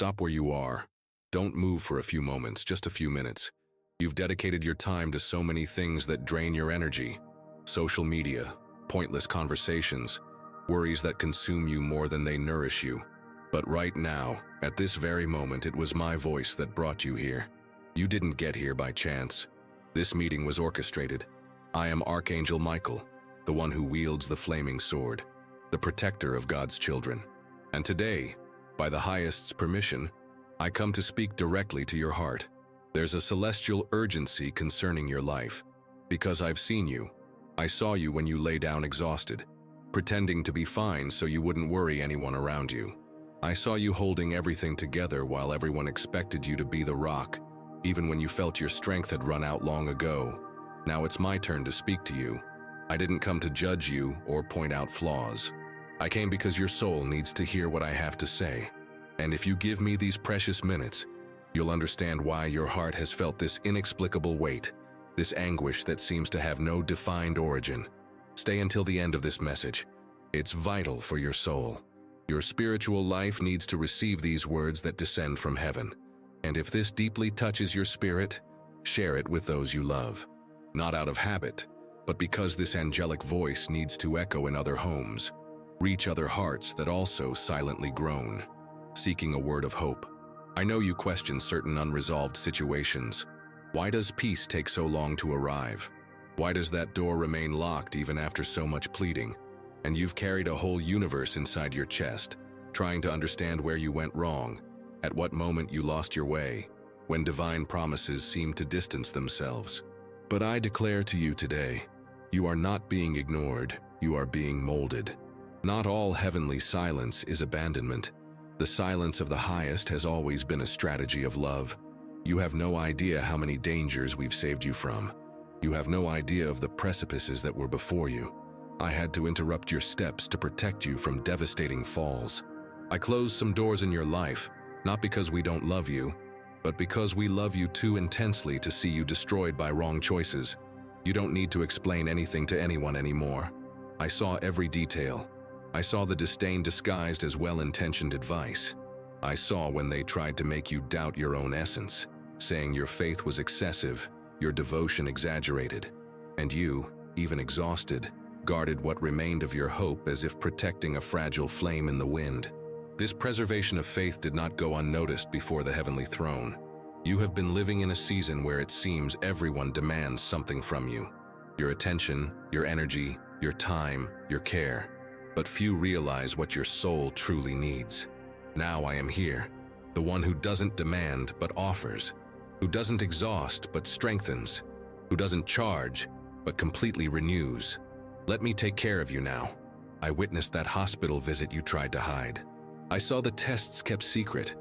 Stop where you are. Don't move for a few moments, just a few minutes. You've dedicated your time to so many things that drain your energy. Social media, pointless conversations, worries that consume you more than they nourish you. But right now, at this very moment, it was my voice that brought you here. You didn't get here by chance. This meeting was orchestrated. I am Archangel Michael, the one who wields the flaming sword, the protector of God's children. And today, by the highest's permission, I come to speak directly to your heart. There's a celestial urgency concerning your life, because I've seen you. I saw you when you lay down exhausted, pretending to be fine so you wouldn't worry anyone around you. I saw you holding everything together while everyone expected you to be the rock, even when you felt your strength had run out long ago. Now it's my turn to speak to you. I didn't come to judge you or point out flaws. I came because your soul needs to hear what I have to say. And if you give me these precious minutes, you'll understand why your heart has felt this inexplicable weight, this anguish that seems to have no defined origin. Stay until the end of this message. It's vital for your soul. Your spiritual life needs to receive these words that descend from heaven. And if this deeply touches your spirit, share it with those you love. Not out of habit, but because this angelic voice needs to echo in other homes, reach other hearts that also silently groan, seeking a word of hope. I know you question certain unresolved situations. Why does peace take so long to arrive? Why does that door remain locked even after so much pleading? And you've carried a whole universe inside your chest, trying to understand where you went wrong, at what moment you lost your way, when divine promises seem to distance themselves. But I declare to you today, you are not being ignored, you are being molded. Not all heavenly silence is abandonment. The silence of the highest has always been a strategy of love. You have no idea how many dangers we've saved you from. You have no idea of the precipices that were before you. I had to interrupt your steps to protect you from devastating falls. I closed some doors in your life, not because we don't love you, but because we love you too intensely to see you destroyed by wrong choices. You don't need to explain anything to anyone anymore. I saw every detail. I saw the disdain disguised as well-intentioned advice. I saw when they tried to make you doubt your own essence, saying your faith was excessive, your devotion exaggerated, and you, even exhausted, guarded what remained of your hope as if protecting a fragile flame in the wind. This preservation of faith did not go unnoticed before the heavenly throne. You have been living in a season where it seems everyone demands something from you. Your attention, your energy, your time, your care. But few realize what your soul truly needs. Now I am here, the one who doesn't demand but offers, who doesn't exhaust but strengthens, who doesn't charge but completely renews. Let me take care of you now. I witnessed that hospital visit you tried to hide. I saw the tests kept secret.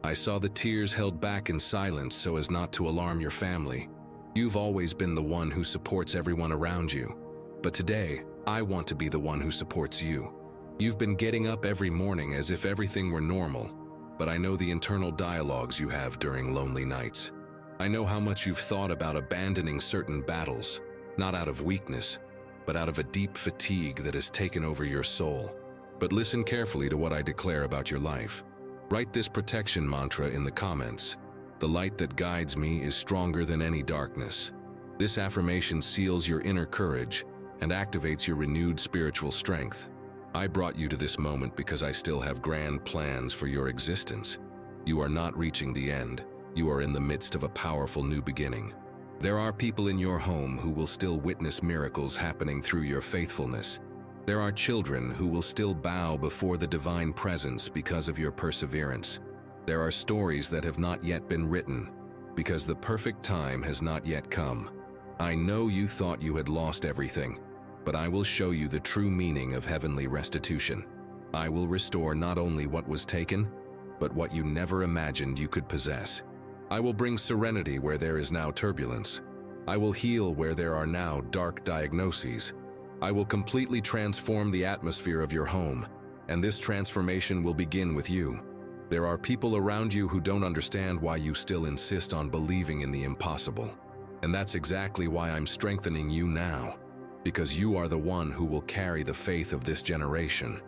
I saw the tears held back in silence so as not to alarm your family. You've always been the one who supports everyone around you. But today, I want to be the one who supports you. You've been getting up every morning as if everything were normal, but I know the internal dialogues you have during lonely nights. I know how much you've thought about abandoning certain battles, not out of weakness, but out of a deep fatigue that has taken over your soul. But listen carefully to what I declare about your life. Write this protection mantra in the comments. The light that guides me is stronger than any darkness. This affirmation seals your inner courage and activates your renewed spiritual strength. I brought you to this moment because I still have grand plans for your existence. You are not reaching the end. You are in the midst of a powerful new beginning. There are people in your home who will still witness miracles happening through your faithfulness. There are children who will still bow before the divine presence because of your perseverance. There are stories that have not yet been written because the perfect time has not yet come. I know you thought you had lost everything, but I will show you the true meaning of heavenly restitution. I will restore not only what was taken, but what you never imagined you could possess. I will bring serenity where there is now turbulence. I will heal where there are now dark diagnoses. I will completely transform the atmosphere of your home, and this transformation will begin with you. There are people around you who don't understand why you still insist on believing in the impossible. And that's exactly why I'm strengthening you now, because you are the one who will carry the faith of this generation.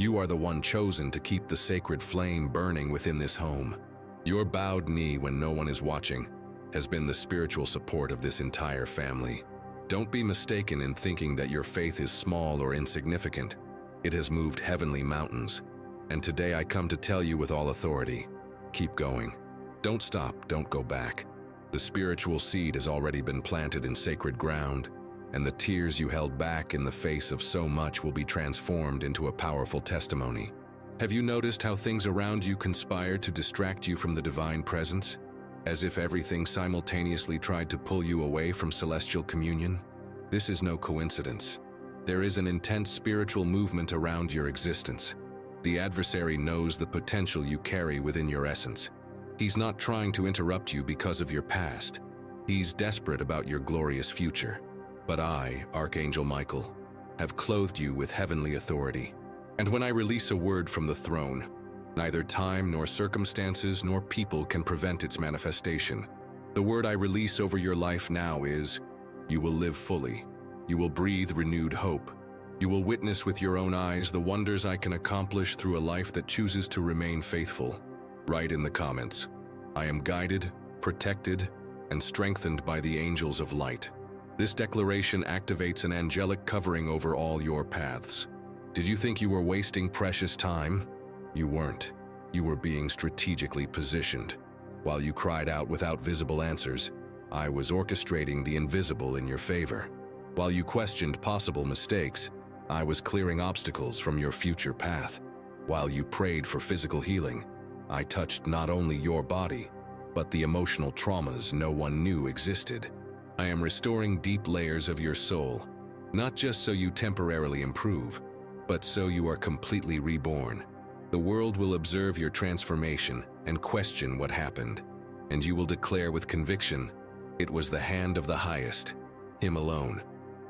You are the one chosen to keep the sacred flame burning within this home. Your bowed knee when no one is watching has been the spiritual support of this entire family. Don't be mistaken in thinking that your faith is small or insignificant. It has moved heavenly mountains. And today I come to tell you with all authority, keep going. Don't stop, don't go back. The spiritual seed has already been planted in sacred ground, and the tears you held back in the face of so much will be transformed into a powerful testimony. Have you noticed how things around you conspire to distract you from the divine presence? As if everything simultaneously tried to pull you away from celestial communion? This is no coincidence. There is an intense spiritual movement around your existence. The adversary knows the potential you carry within your essence. He's not trying to interrupt you because of your past. He's desperate about your glorious future. But I, Archangel Michael, have clothed you with heavenly authority. And when I release a word from the throne, neither time nor circumstances nor people can prevent its manifestation. The word I release over your life now is, you will live fully. You will breathe renewed hope. You will witness with your own eyes the wonders I can accomplish through a life that chooses to remain faithful. Write in the comments, I am guided, protected, and strengthened by the angels of light. This declaration activates an angelic covering over all your paths. Did you think you were wasting precious time? You weren't. You were being strategically positioned. While you cried out without visible answers, I was orchestrating the invisible in your favor. While you questioned possible mistakes, I was clearing obstacles from your future path. While you prayed for physical healing, I touched not only your body, but the emotional traumas no one knew existed. I am restoring deep layers of your soul, not just so you temporarily improve, but so you are completely reborn. The world will observe your transformation and question what happened, and you will declare with conviction, it was the hand of the highest, Him alone.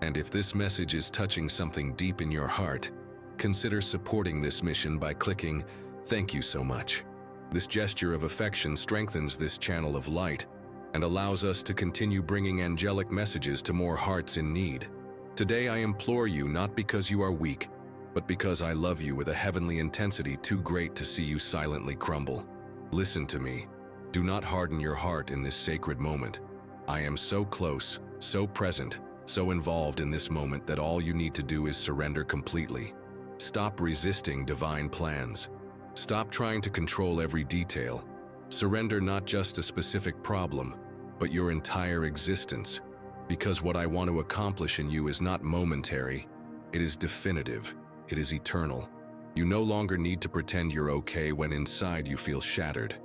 And if this message is touching something deep in your heart, consider supporting this mission by clicking, "Thank you so much." This gesture of affection strengthens this channel of light and allows us to continue bringing angelic messages to more hearts in need. Today I implore you not because you are weak, but because I love you with a heavenly intensity too great to see you silently crumble. Listen to me. Do not harden your heart in this sacred moment. I am so close, so present, so involved in this moment that all you need to do is surrender completely. Stop resisting divine plans. Stop trying to control every detail. Surrender not just a specific problem, but your entire existence. Because what I want to accomplish in you is not momentary, it is definitive, it is eternal. You no longer need to pretend you're okay when inside you feel shattered.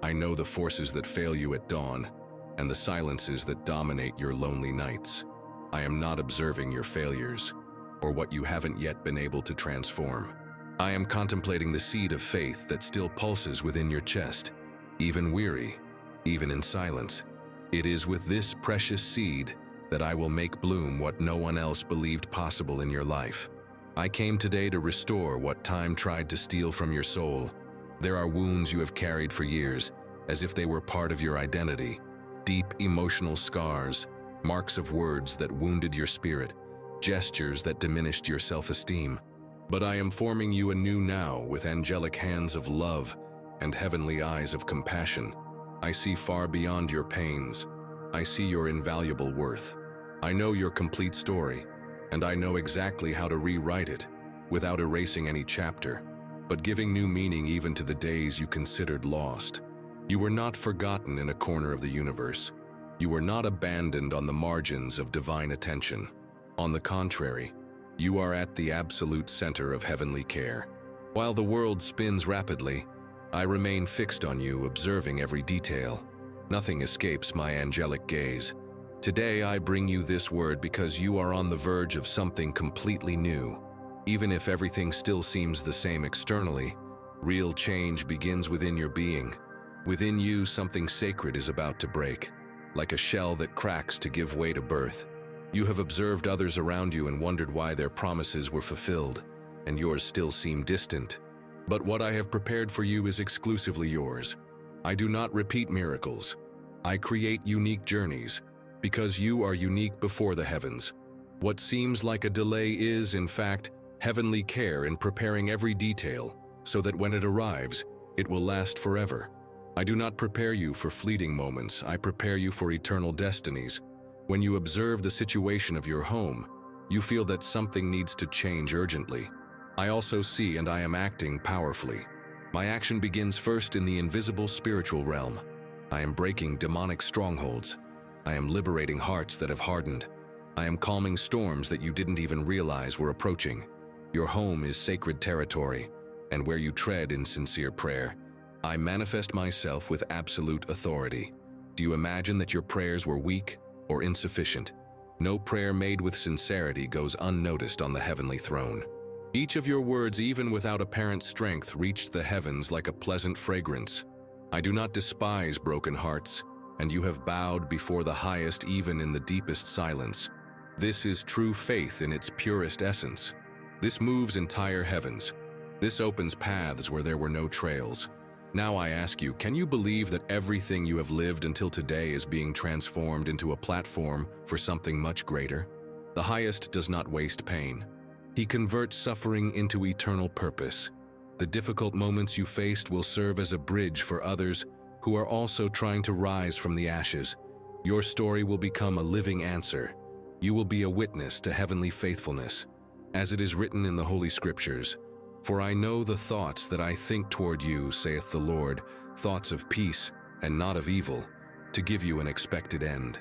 I know the forces that fail you at dawn, and the silences that dominate your lonely nights. I am not observing your failures, or what you haven't yet been able to transform. I am contemplating the seed of faith that still pulses within your chest, even weary, even in silence. It is with this precious seed that I will make bloom what no one else believed possible in your life. I came today to restore what time tried to steal from your soul. There are wounds you have carried for years, as if they were part of your identity. Deep emotional scars, marks of words that wounded your spirit, gestures that diminished your self-esteem. But I am forming you anew now with angelic hands of love and heavenly eyes of compassion. I see far beyond your pains. I see your invaluable worth. I know your complete story, and I know exactly how to rewrite it without erasing any chapter, but giving new meaning even to the days you considered lost. You were not forgotten in a corner of the universe. You were not abandoned on the margins of divine attention. On the contrary, you are at the absolute center of heavenly care. While the world spins rapidly, I remain fixed on you, observing every detail. Nothing escapes my angelic gaze. Today I bring you this word because you are on the verge of something completely new. Even if everything still seems the same externally, real change begins within your being. Within you, something sacred is about to break, like a shell that cracks to give way to birth. You have observed others around you and wondered why their promises were fulfilled, and yours still seem distant. But what I have prepared for you is exclusively yours. I do not repeat miracles. I create unique journeys, because you are unique before the heavens. What seems like a delay is, in fact, heavenly care in preparing every detail, so that when it arrives, it will last forever. I do not prepare you for fleeting moments, I prepare you for eternal destinies. When you observe the situation of your home, you feel that something needs to change urgently. I also see and I am acting powerfully. My action begins first in the invisible spiritual realm. I am breaking demonic strongholds. I am liberating hearts that have hardened. I am calming storms that you didn't even realize were approaching. Your home is sacred territory, and where you tread in sincere prayer, I manifest myself with absolute authority. Do you imagine that your prayers were weak or insufficient? No prayer made with sincerity goes unnoticed on the heavenly throne. Each of your words, even without apparent strength, reached the heavens like a pleasant fragrance. I do not despise broken hearts, and you have bowed before the highest even in the deepest silence. This is true faith in its purest essence. This moves entire heavens. This opens paths where there were no trails. Now I ask you, can you believe that everything you have lived until today is being transformed into a platform for something much greater? The highest does not waste pain. He converts suffering into eternal purpose. The difficult moments you faced will serve as a bridge for others who are also trying to rise from the ashes. Your story will become a living answer. You will be a witness to heavenly faithfulness. As it is written in the Holy Scriptures, "For I know the thoughts that I think toward you, saith the Lord, thoughts of peace and not of evil, to give you an expected end."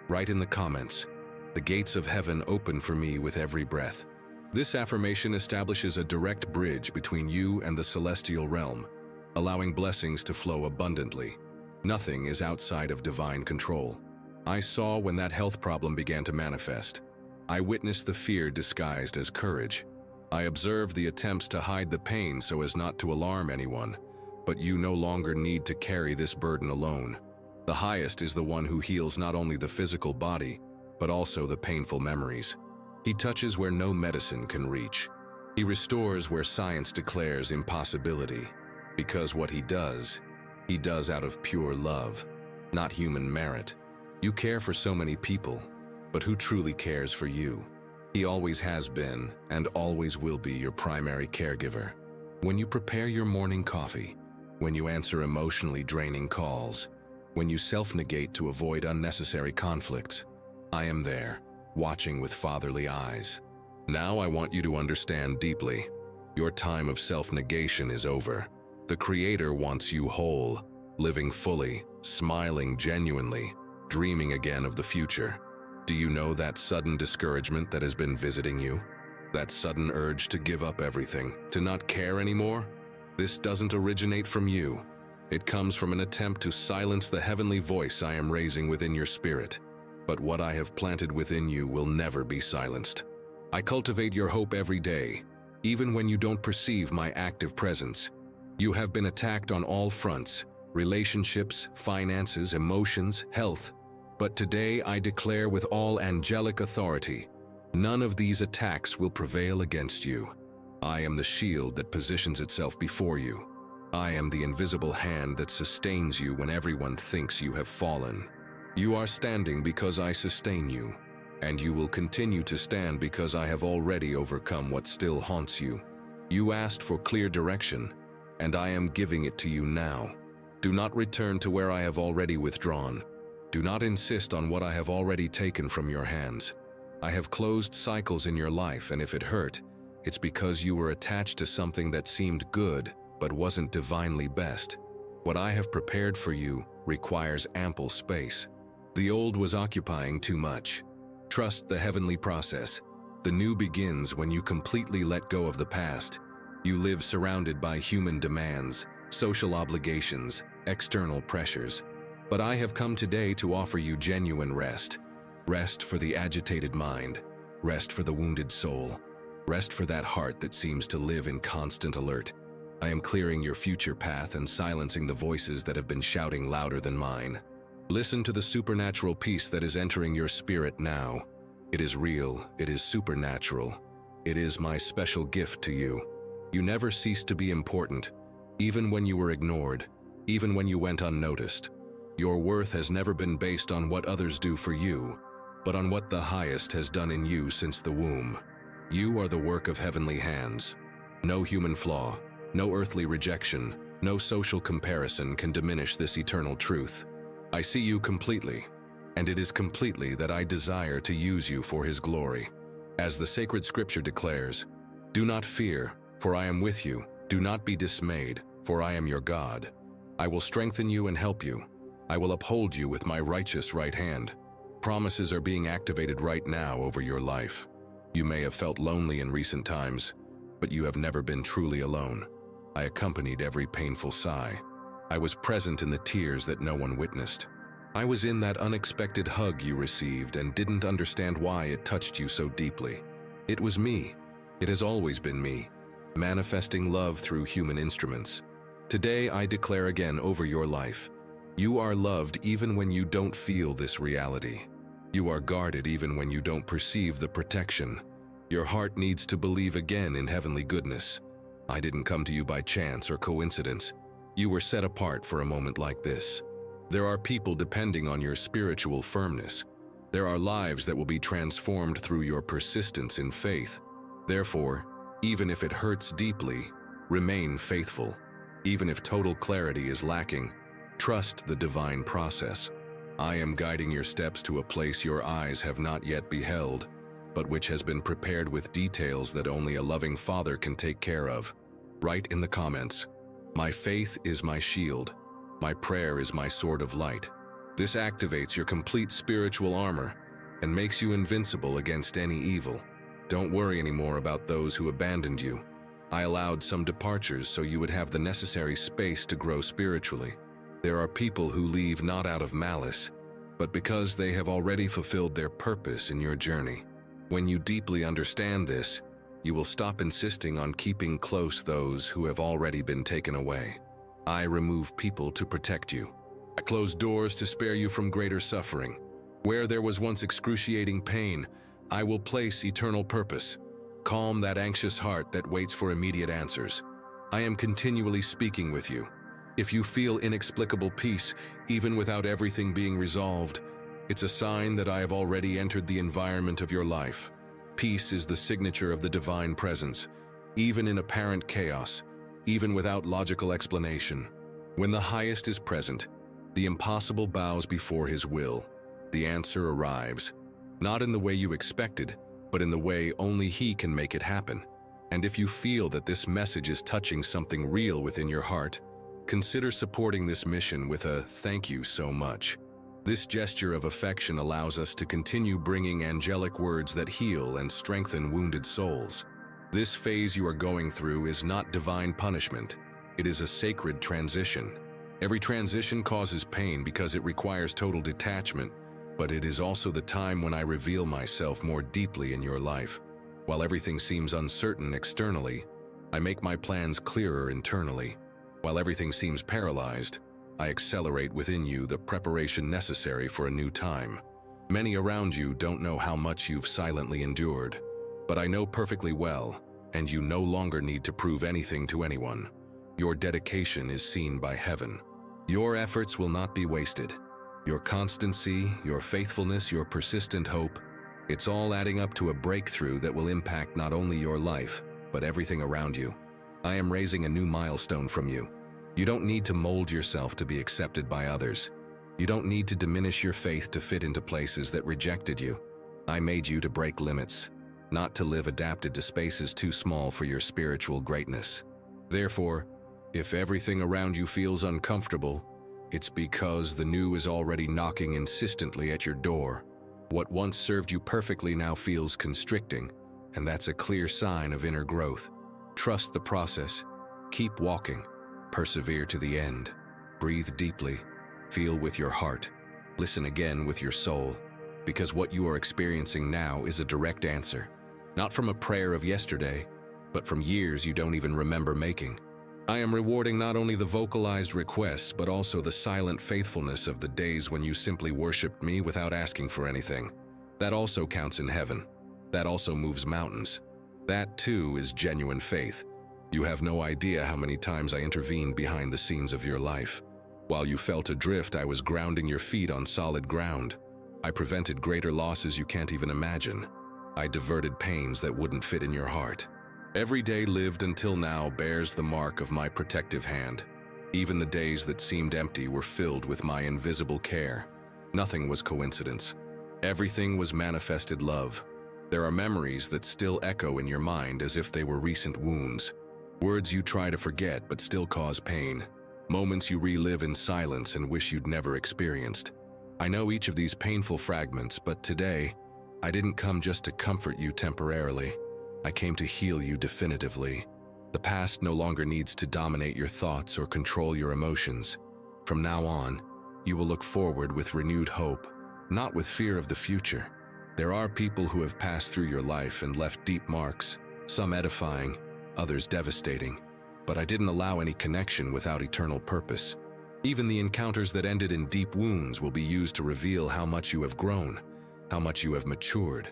Write in the comments, "The gates of heaven open for me with every breath." This affirmation establishes a direct bridge between you and the celestial realm, allowing blessings to flow abundantly. Nothing is outside of divine control. I saw when that health problem began to manifest. I witnessed the fear disguised as courage. I observed the attempts to hide the pain so as not to alarm anyone, but you no longer need to carry this burden alone. The highest is the one who heals not only the physical body, but also the painful memories. He touches where no medicine can reach. He restores where science declares impossibility. Because what he does out of pure love, not human merit. You care for so many people, but who truly cares for you? He always has been and always will be your primary caregiver. When you prepare your morning coffee, when you answer emotionally draining calls, when you self-negate to avoid unnecessary conflicts, I am there, watching with fatherly eyes. Now I want you to understand deeply. Your time of self-negation is over. The Creator wants you whole, living fully, smiling genuinely, dreaming again of the future. Do you know that sudden discouragement that has been visiting you? That sudden urge to give up everything, to not care anymore? This doesn't originate from you. It comes from an attempt to silence the heavenly voice I am raising within your spirit. But what I have planted within you will never be silenced. I cultivate your hope every day, even when you don't perceive my active presence. You have been attacked on all fronts: relationships, finances, emotions, health. But today I declare with all angelic authority, none of these attacks will prevail against you. I am the shield that positions itself before you. I am the invisible hand that sustains you when everyone thinks you have fallen. You are standing because I sustain you, and you will continue to stand because I have already overcome what still haunts you. You asked for clear direction, and I am giving it to you now. Do not return to where I have already withdrawn. Do not insist on what I have already taken from your hands. I have closed cycles in your life, and if it hurt, it's because you were attached to something that seemed good but wasn't divinely best. What I have prepared for you requires ample space. The old was occupying too much. Trust the heavenly process. The new begins when you completely let go of the past. You live surrounded by human demands, social obligations, external pressures. But I have come today to offer you genuine rest. Rest for the agitated mind. Rest for the wounded soul. Rest for that heart that seems to live in constant alert. I am clearing your future path and silencing the voices that have been shouting louder than mine. Listen to the supernatural peace that is entering your spirit now. It is real, it is supernatural. It is my special gift to you. You never ceased to be important, even when you were ignored, even when you went unnoticed. Your worth has never been based on what others do for you, but on what the highest has done in you since the womb. You are the work of heavenly hands. No human flaw, no earthly rejection, no social comparison can diminish this eternal truth. I see you completely, and it is completely that I desire to use you for His glory. As the sacred scripture declares, "Do not fear, for I am with you. Do not be dismayed, for I am your God. I will strengthen you and help you. I will uphold you with my righteous right hand." Promises are being activated right now over your life. You may have felt lonely in recent times, but you have never been truly alone. I accompanied every painful sigh. I was present in the tears that no one witnessed. I was in that unexpected hug you received and didn't understand why it touched you so deeply. It was me. It has always been me, manifesting love through human instruments. Today I declare again over your life, you are loved even when you don't feel this reality. You are guarded even when you don't perceive the protection. Your heart needs to believe again in heavenly goodness. I didn't come to you by chance or coincidence. You were set apart for a moment like this. There are people depending on your spiritual firmness. There are lives that will be transformed through your persistence in faith. Therefore, even if it hurts deeply, remain faithful. Even if total clarity is lacking, trust the divine process. I am guiding your steps to a place your eyes have not yet beheld, but which has been prepared with details that only a loving Father can take care of. Write in the comments, "My faith is my shield. My prayer is my sword of light." This activates your complete spiritual armor and makes you invincible against any evil. Don't worry anymore about those who abandoned you. I allowed some departures so you would have the necessary space to grow spiritually. There are people who leave not out of malice, but because they have already fulfilled their purpose in your journey. When you deeply understand this, you will stop insisting on keeping close those who have already been taken away. I remove people to protect you. I close doors to spare you from greater suffering. Where there was once excruciating pain, I will place eternal purpose. Calm that anxious heart that waits for immediate answers. I am continually speaking with you. If you feel inexplicable peace, even without everything being resolved, it's a sign that I have already entered the environment of your life. Peace is the signature of the divine presence, even in apparent chaos, even without logical explanation. When the highest is present, the impossible bows before His will. The answer arrives, not in the way you expected, but in the way only He can make it happen. And if you feel that this message is touching something real within your heart, consider supporting this mission with a "thank you so much." This gesture of affection allows us to continue bringing angelic words that heal and strengthen wounded souls. This phase you are going through is not divine punishment. It is a sacred transition. Every transition causes pain because it requires total detachment, but it is also the time when I reveal myself more deeply in your life. While everything seems uncertain externally, I make my plans clearer internally. While everything seems paralyzed, I accelerate within you the preparation necessary for a new time. Many around you don't know how much you've silently endured, but I know perfectly well, and you no longer need to prove anything to anyone. Your dedication is seen by heaven. Your efforts will not be wasted. Your constancy, your faithfulness, your persistent hope, it's all adding up to a breakthrough that will impact not only your life, but everything around you. I am raising a new milestone from you. You don't need to mold yourself to be accepted by others. You don't need to diminish your faith to fit into places that rejected you. I made you to break limits, not to live adapted to spaces too small for your spiritual greatness. Therefore, if everything around you feels uncomfortable, it's because the new is already knocking insistently at your door. What once served you perfectly now feels constricting, and that's a clear sign of inner growth. Trust the process. Keep walking. Persevere to the end. Breathe deeply. Feel with your heart. Listen again with your soul, because what you are experiencing now is a direct answer, not from a prayer of yesterday, but from years you don't even remember making. I am rewarding not only the vocalized requests, but also the silent faithfulness of the days when you simply worshipped me without asking for anything. That also counts in heaven. That also moves mountains. That too is genuine faith. You have no idea how many times I intervened behind the scenes of your life. While you felt adrift, I was grounding your feet on solid ground. I prevented greater losses you can't even imagine. I diverted pains that wouldn't fit in your heart. Every day lived until now bears the mark of my protective hand. Even the days that seemed empty were filled with my invisible care. Nothing was coincidence. Everything was manifested love. There are memories that still echo in your mind as if they were recent wounds. Words you try to forget but still cause pain. Moments you relive in silence and wish you'd never experienced. I know each of these painful fragments, but today, I didn't come just to comfort you temporarily. I came to heal you definitively. The past no longer needs to dominate your thoughts or control your emotions. From now on, you will look forward with renewed hope, not with fear of the future. There are people who have passed through your life and left deep marks, some edifying, others devastating. But I didn't allow any connection without eternal purpose. Even the encounters that ended in deep wounds will be used to reveal how much you have grown, how much you have matured,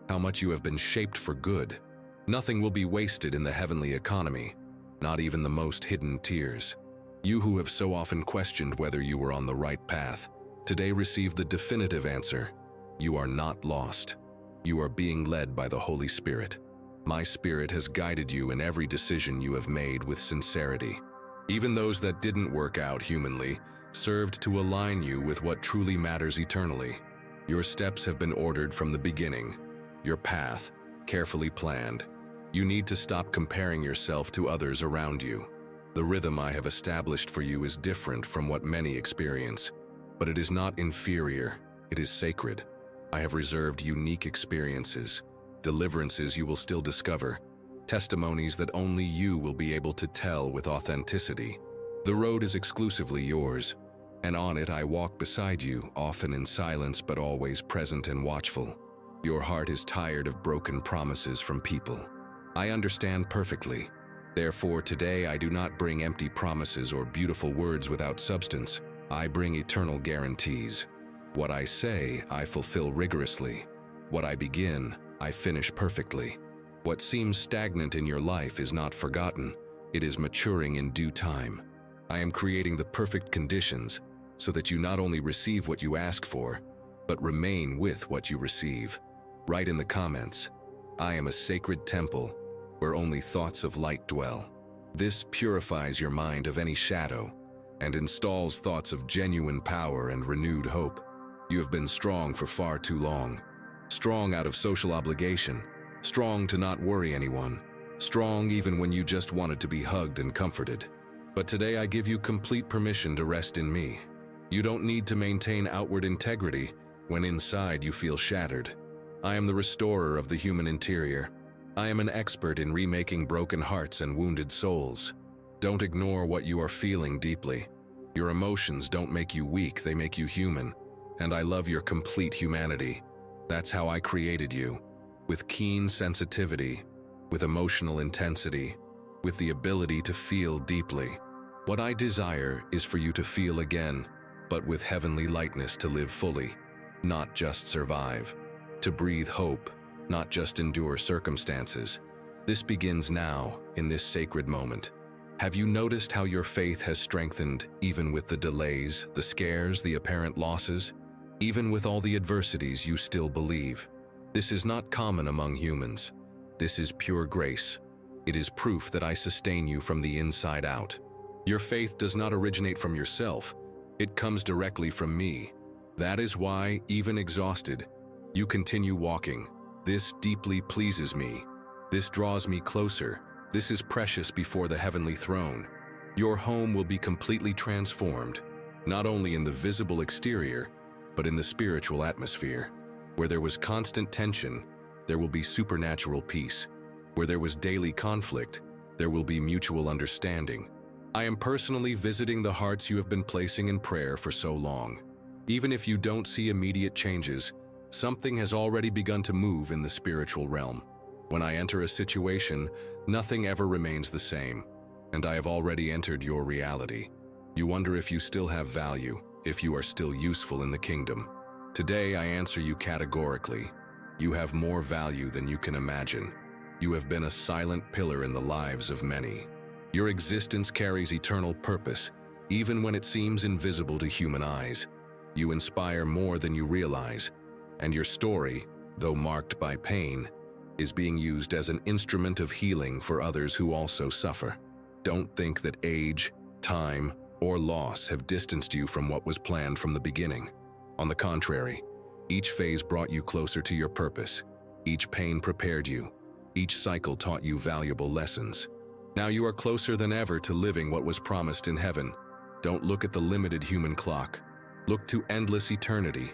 how much you have been shaped for good. Nothing will be wasted in the heavenly economy, not even the most hidden tears. You who have so often questioned whether you were on the right path, today receive the definitive answer. You are not lost. You are being led by the Holy Spirit. My Spirit has guided you in every decision you have made with sincerity. Even those that didn't work out humanly served to align you with what truly matters eternally. Your steps have been ordered from the beginning, your path carefully planned. You need to stop comparing yourself to others around you. The rhythm I have established for you is different from what many experience, but it is not inferior, it is sacred. I have reserved unique experiences, deliverances you will still discover, testimonies that only you will be able to tell with authenticity. The road is exclusively yours, and on it I walk beside you, often in silence but always present and watchful. Your heart is tired of broken promises from people. I understand perfectly. Therefore, today I do not bring empty promises or beautiful words without substance. I bring eternal guarantees. What I say, I fulfill rigorously. What I begin, I finish perfectly. What seems stagnant in your life is not forgotten. It is maturing in due time. I am creating the perfect conditions so that you not only receive what you ask for, but remain with what you receive. Write in the comments, I am a sacred temple where only thoughts of light dwell. This purifies your mind of any shadow and installs thoughts of genuine power and renewed hope. You have been strong for far too long. Strong out of social obligation. Strong to not worry anyone. Strong even when you just wanted to be hugged and comforted. But today I give you complete permission to rest in me. You don't need to maintain outward integrity when inside you feel shattered. I am the restorer of the human interior. I am an expert in remaking broken hearts and wounded souls. Don't ignore what you are feeling deeply. Your emotions don't make you weak, they make you human. And I love your complete humanity. That's how I created you. With keen sensitivity, with emotional intensity, with the ability to feel deeply. What I desire is for you to feel again, but with heavenly lightness to live fully, not just survive. To breathe hope, not just endure circumstances. This begins now, in this sacred moment. Have you noticed how your faith has strengthened even with the delays, the scares, the apparent losses? Even with all the adversities, you still believe. This is not common among humans. This is pure grace. It is proof that I sustain you from the inside out. Your faith does not originate from yourself. It comes directly from me. That is why, even exhausted, you continue walking. This deeply pleases me. This draws me closer. This is precious before the heavenly throne. Your home will be completely transformed, not only in the visible exterior, but in the spiritual atmosphere. Where there was constant tension, there will be supernatural peace. Where there was daily conflict, there will be mutual understanding. I am personally visiting the hearts you have been placing in prayer for so long. Even if you don't see immediate changes, something has already begun to move in the spiritual realm. When I enter a situation, nothing ever remains the same, and I have already entered your reality. You wonder if you still have value, if you are still useful in the kingdom. Today I answer you categorically. You have more value than you can imagine. You have been a silent pillar in the lives of many. Your existence carries eternal purpose, even when it seems invisible to human eyes. You inspire more than you realize, and your story, though marked by pain, is being used as an instrument of healing for others who also suffer. Don't think that age, time, or loss have distanced you from what was planned from the beginning. On the contrary, each phase brought you closer to your purpose. Each pain prepared you. Each cycle taught you valuable lessons. Now you are closer than ever to living what was promised in heaven. Don't look at the limited human clock. Look to endless eternity.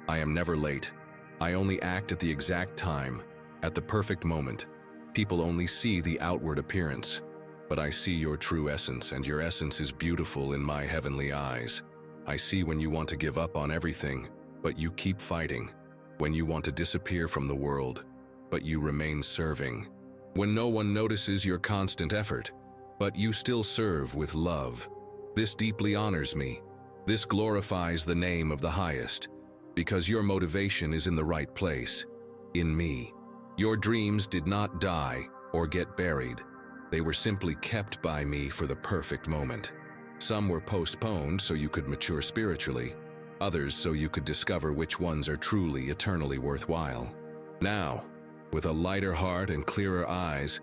I am never late. I only act at the exact time, at the perfect moment. People only see the outward appearance, but I see your true essence, and your essence is beautiful in my heavenly eyes. I see when you want to give up on everything, but you keep fighting. When you want to disappear from the world, but you remain serving. When no one notices your constant effort, but you still serve with love. This deeply honors me. This glorifies the name of the highest, because your motivation is in the right place, in me. Your dreams did not die or get buried. They were simply kept by me for the perfect moment. Some were postponed so you could mature spiritually, others so you could discover which ones are truly eternally worthwhile. Now, with a lighter heart and clearer eyes,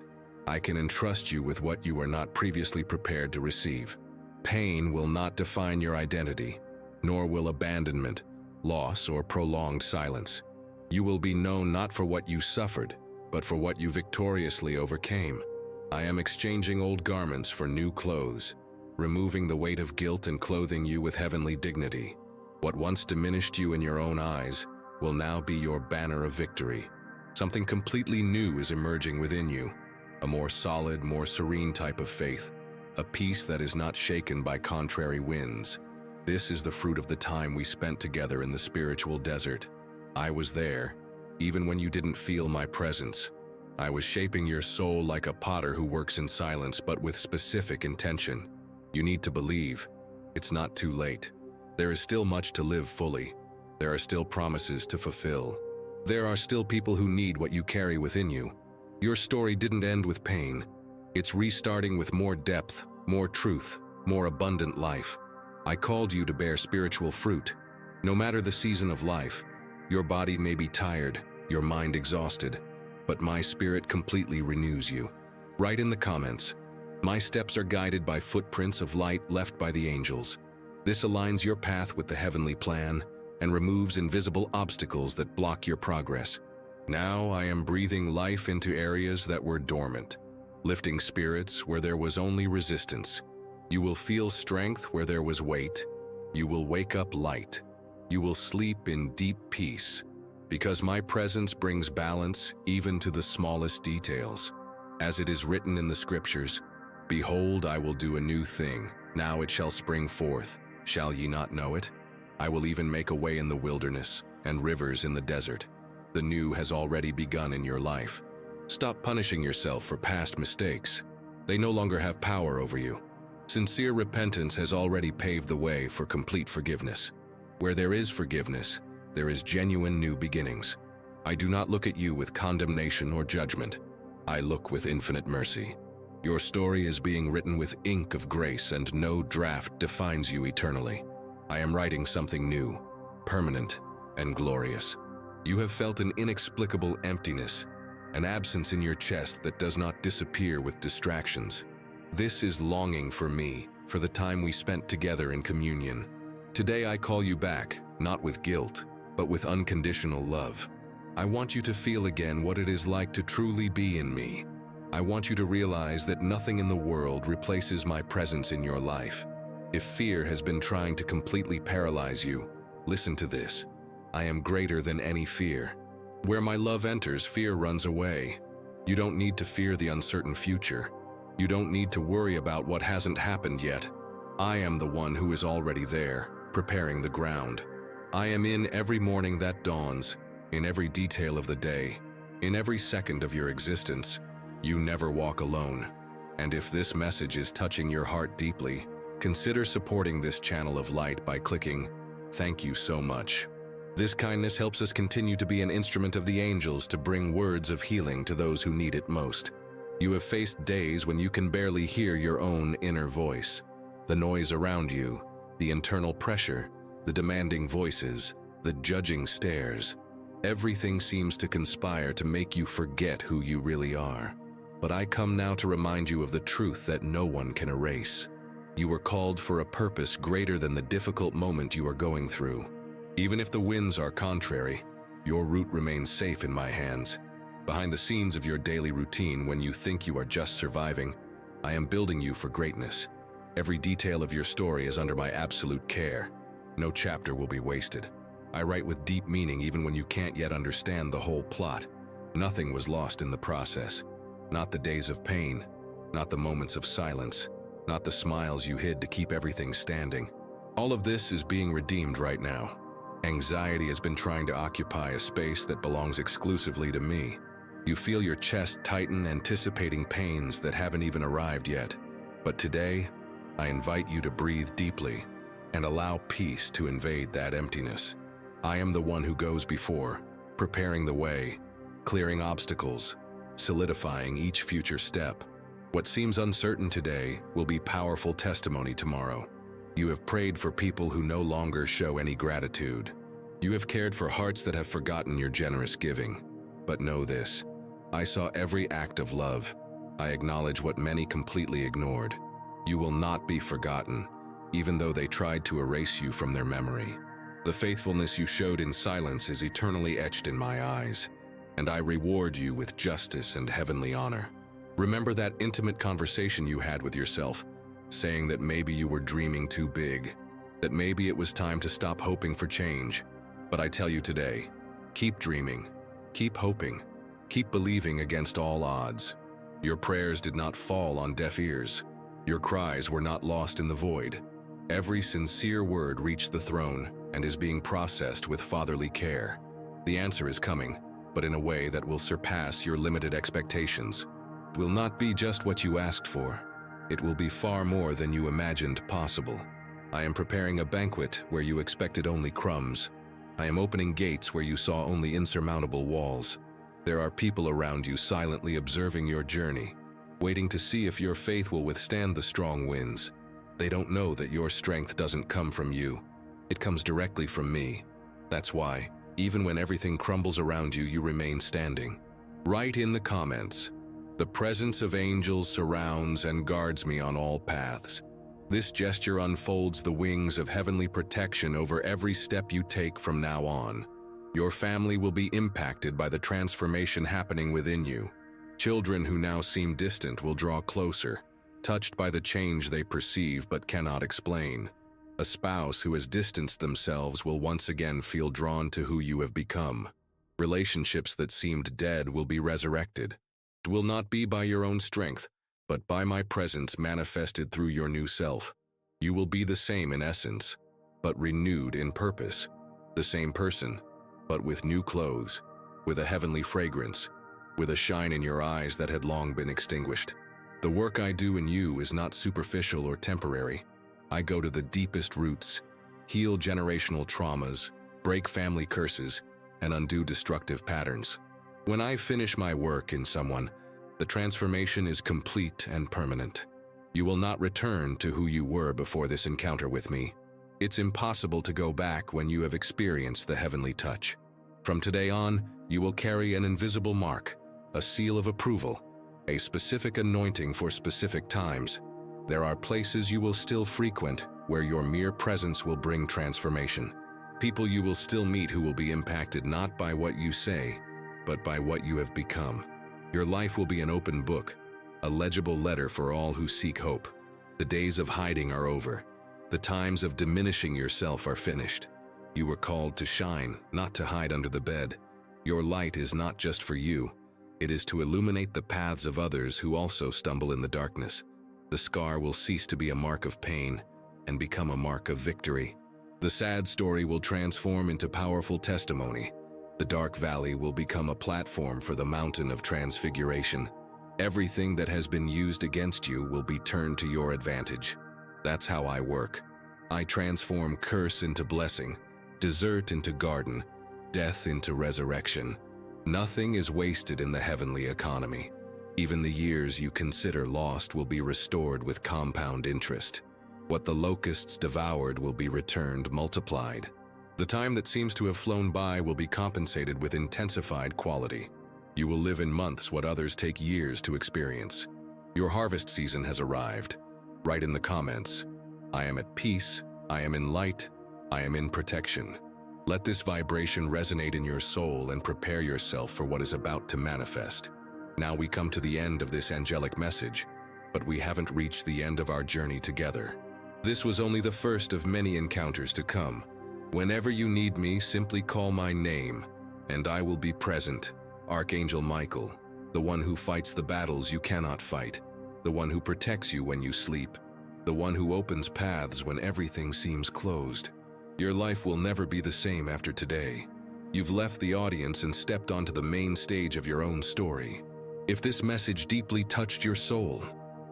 I can entrust you with what you were not previously prepared to receive. Pain will not define your identity, nor will abandonment, loss, or prolonged silence. You will be known not for what you suffered, but for what you victoriously overcame. I am exchanging old garments for new clothes, removing the weight of guilt and clothing you with heavenly dignity. What once diminished you in your own eyes will now be your banner of victory. Something completely new is emerging within you, a more solid, more serene type of faith, a peace that is not shaken by contrary winds. This is the fruit of the time we spent together in the spiritual desert. I was there, even when you didn't feel my presence. I was shaping your soul like a potter who works in silence but with specific intention. You need to believe. It's not too late. There is still much to live fully. There are still promises to fulfill. There are still people who need what you carry within you. Your story didn't end with pain. It's restarting with more depth, more truth, more abundant life. I called you to bear spiritual fruit. No matter the season of life, your body may be tired, your mind exhausted, but my spirit completely renews you. Write in the comments, my steps are guided by footprints of light left by the angels. This aligns your path with the heavenly plan and removes invisible obstacles that block your progress. Now I am breathing life into areas that were dormant, lifting spirits where there was only resistance. You will feel strength where there was weight. You will wake up light. You will sleep in deep peace, because my presence brings balance even to the smallest details. As it is written in the scriptures, behold, I will do a new thing. Now it shall spring forth. Shall ye not know it? I will even make a way in the wilderness and rivers in the desert. The new has already begun in your life. Stop punishing yourself for past mistakes. They no longer have power over you. Sincere repentance has already paved the way for complete forgiveness. Where there is forgiveness, there is genuine new beginnings. I do not look at you with condemnation or judgment. I look with infinite mercy. Your story is being written with ink of grace, and no draft defines you eternally. I am writing something new, permanent, and glorious. You have felt an inexplicable emptiness, an absence in your chest that does not disappear with distractions. This is longing for me, for the time we spent together in communion. Today I call you back, not with guilt, but with unconditional love. I want you to feel again what it is like to truly be in me. I want you to realize that nothing in the world replaces my presence in your life. If fear has been trying to completely paralyze you, listen to this. I am greater than any fear. Where my love enters, fear runs away. You don't need to fear the uncertain future. You don't need to worry about what hasn't happened yet. I am the one who is already there, preparing the ground. I am in every morning that dawns, in every detail of the day, in every second of your existence. You never walk alone. And if this message is touching your heart deeply, consider supporting this channel of light by clicking, "Thank you so much." This kindness helps us continue to be an instrument of the angels to bring words of healing to those who need it most. You have faced days when you can barely hear your own inner voice. The noise around you, the internal pressure, the demanding voices, the judging stares. Everything seems to conspire to make you forget who you really are. But I come now to remind you of the truth that no one can erase. You were called for a purpose greater than the difficult moment you are going through. Even if the winds are contrary, your route remains safe in my hands. Behind the scenes of your daily routine, when you think you are just surviving, I am building you for greatness. Every detail of your story is under my absolute care. No chapter will be wasted. I write with deep meaning even when you can't yet understand the whole plot. Nothing was lost in the process. Not the days of pain, not the moments of silence, not the smiles you hid to keep everything standing. All of this is being redeemed right now. Anxiety has been trying to occupy a space that belongs exclusively to me. You feel your chest tighten, anticipating pains that haven't even arrived yet. But today, I invite you to breathe deeply and allow peace to invade that emptiness. I am the one who goes before, preparing the way, clearing obstacles, solidifying each future step. What seems uncertain today will be powerful testimony tomorrow. You have prayed for people who no longer show any gratitude. You have cared for hearts that have forgotten your generous giving. But know this, I saw every act of love. I acknowledge what many completely ignored. You will not be forgotten, even though they tried to erase you from their memory. The faithfulness you showed in silence is eternally etched in my eyes, and I reward you with justice and heavenly honor. Remember that intimate conversation you had with yourself, saying that maybe you were dreaming too big, that maybe it was time to stop hoping for change. But I tell you today, keep dreaming, keep hoping, keep believing against all odds. Your prayers did not fall on deaf ears. Your cries were not lost in the void. Every sincere word reached the throne and is being processed with fatherly care. The answer is coming, but in a way that will surpass your limited expectations. It will not be just what you asked for. It will be far more than you imagined possible. I am preparing a banquet where you expected only crumbs. I am opening gates where you saw only insurmountable walls. There are people around you silently observing your journey, waiting to see if your faith will withstand the strong winds. They don't know that your strength doesn't come from you. It comes directly from me. That's why, even when everything crumbles around you, you remain standing. Write in the comments, "The presence of angels surrounds and guards me on all paths." This gesture unfolds the wings of heavenly protection over every step you take from now on. Your family will be impacted by the transformation happening within you. Children who now seem distant will draw closer, touched by the change they perceive but cannot explain. A spouse who has distanced themselves will once again feel drawn to who you have become. Relationships that seemed dead will be resurrected. It will not be by your own strength, but by my presence manifested through your new self. You will be the same in essence, but renewed in purpose. The same person, but with new clothes, with a heavenly fragrance, with a shine in your eyes that had long been extinguished. The work I do in you is not superficial or temporary. I go to the deepest roots, heal generational traumas, break family curses, and undo destructive patterns. When I finish my work in someone, the transformation is complete and permanent. You will not return to who you were before this encounter with me. It's impossible to go back when you have experienced the heavenly touch. From today on, you will carry an invisible mark, a seal of approval, a specific anointing for specific times. There are places you will still frequent where your mere presence will bring transformation. People you will still meet who will be impacted not by what you say, but by what you have become. Your life will be an open book, a legible letter for all who seek hope. The days of hiding are over. The times of diminishing yourself are finished. You were called to shine, not to hide under the bed. Your light is not just for you. It is to illuminate the paths of others who also stumble in the darkness. The scar will cease to be a mark of pain and become a mark of victory. The sad story will transform into powerful testimony. The dark valley will become a platform for the mountain of transfiguration. Everything that has been used against you will be turned to your advantage. That's how I work. I transform curse into blessing, desert into garden, death into resurrection. Nothing is wasted in the heavenly economy. Even the years you consider lost will be restored with compound interest. What the locusts devoured will be returned multiplied. The time that seems to have flown by will be compensated with intensified quality. You will live in months what others take years to experience. Your harvest season has arrived. Write in the comments, I am at peace, I am in light, I am in protection. Let this vibration resonate in your soul and prepare yourself for what is about to manifest. Now we come to the end of this angelic message, but we haven't reached the end of our journey together. This was only the first of many encounters to come. Whenever you need me, simply call my name, and I will be present. Archangel Michael, the one who fights the battles you cannot fight, the one who protects you when you sleep, the one who opens paths when everything seems closed. Your life will never be the same after today. You've left the audience and stepped onto the main stage of your own story. If this message deeply touched your soul,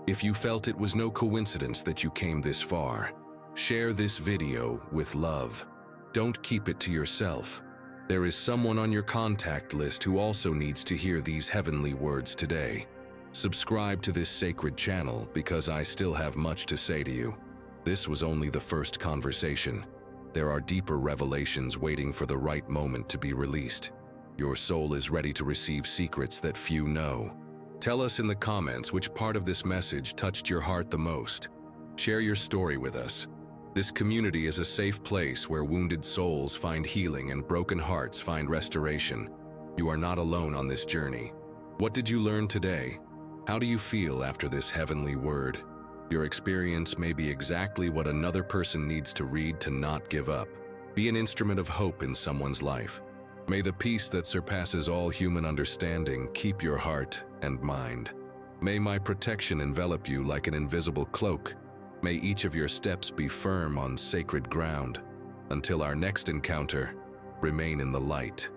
if you felt it was no coincidence that you came this far, share this video with love. Don't keep it to yourself. There is someone on your contact list who also needs to hear these heavenly words today. Subscribe to this sacred channel because I still have much to say to you. This was only the first conversation. There are deeper revelations waiting for the right moment to be released. Your soul is ready to receive secrets that few know. Tell us in the comments which part of this message touched your heart the most. Share your story with us. This community is a safe place where wounded souls find healing and broken hearts find restoration. You are not alone on this journey. What did you learn today? How do you feel after this heavenly word? Your experience may be exactly what another person needs to read to not give up. Be an instrument of hope in someone's life. May the peace that surpasses all human understanding keep your heart and mind. May my protection envelop you like an invisible cloak. May each of your steps be firm on sacred ground. Until our next encounter, remain in the light.